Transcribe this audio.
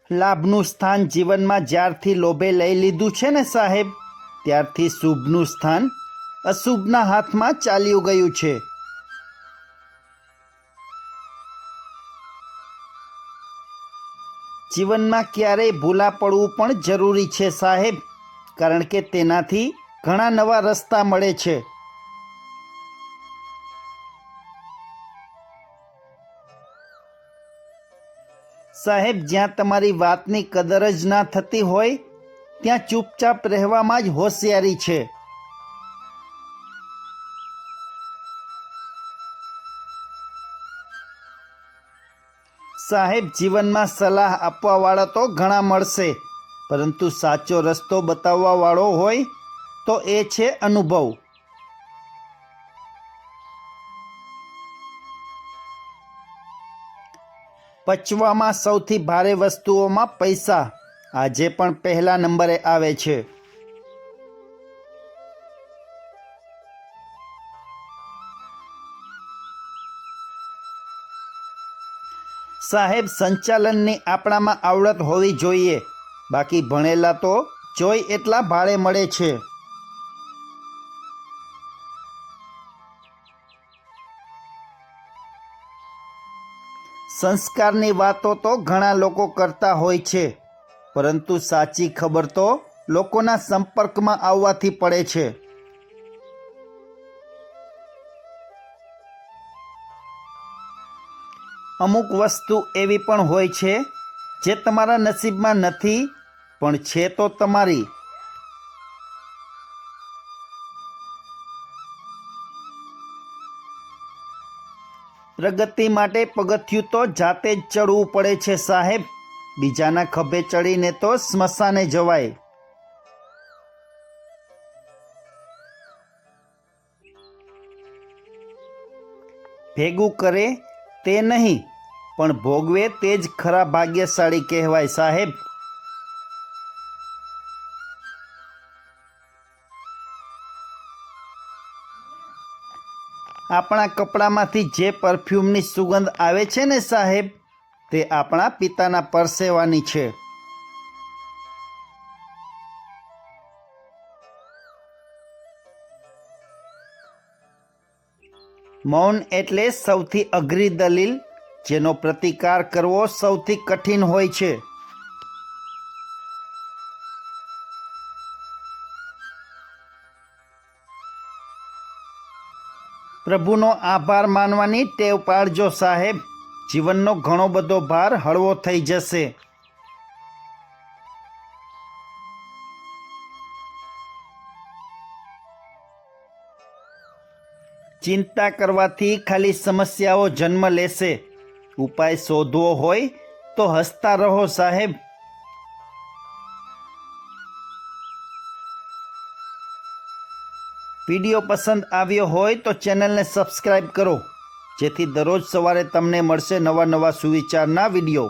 લાભનું સ્થાન જીવનમાં જ્યારથી લોભે લઈ લીધું છે ને સાહેબ, ત્યારથી શુભનું સ્થાન અશુભના હાથમાં ચાલ્યું ગયું છે. જીવનમાં ક્યારેય ભૂલા પડવું પણ જરૂરી છે સાહેબ, કારણ કે તેનાથી ઘણા નવા રસ્તા મળે છે. સાહેબ, જ્યાં તમારી વાતની કદર જ ના થતી હોય ત્યાં ચૂપચાપ રહેવામાં જ હોશિયારી છે. સાહેબ, જીવનમાં સલાહ આપવાવાળા તો ઘણા મળશે, પરંતુ સાચો રસ્તો બતાવવાવાળો હોય તો એ છે અનુભવ. પચવામાં સૌથી ભારે વસ્તુઓમાં પૈસા આજે પણ પહેલા નંબરે આવે છે. સાહેબ, સંચાલનની આપણામાં આવડત હોવી જોઈએ, બાકી ભણેલા તો જોઈ એટલા ભાડે મળે છે. સંસ્કારની વાતો તો ઘણા લોકો કરતા હોય છે, પરંતુ સાચી ખબર તો લોકોના સંપર્કમાં આવવાથી પડે છે. અમુક વસ્તુ એવી પણ હોય છે જે તમારા નસીબમાં નથી, પણ છે તો તમારી. પ્રગતિ માટે પગથિયું તો જાતે જ ચડવું પડે છે સાહેબ, બીજાના ખભે ચડીને તો સ્મશાને જવાય. ભેગું કરે તે નહીં, પણ ભોગવે તે જ ખરા ભાગ્યશાળી કહેવાય સાહેબ. આપણા કપડામાંથી જે પરફ્યુમની સુગંધ આવે છે ને સાહેબ, તે આપણા પિતાના પરસેવાની છે. મૌન એટલે સૌથી અઘરી દલીલ, જેનો પ્રતિકાર કરવો સૌથી કઠિન હોય છે. પ્રભુનો આભાર માનવાની ટેવ પાડજો સાહેબ, જીવનનો ઘણો બધો ભાર હળવો થઈ જશે. ચિંતા કરવાથી ખાલી સમસ્યાઓ જન્મ લેશે. ઉપાય શોધવો હોય તો હસતા રહો સાહેબ. વિડીયો પસંદ આવ્યો હોય તો ચેનલને સબસ્ક્રાઈબ કરો, જેથી દરરોજ સવારે તમને મળશે નવા સુવિચારના વિડીયો.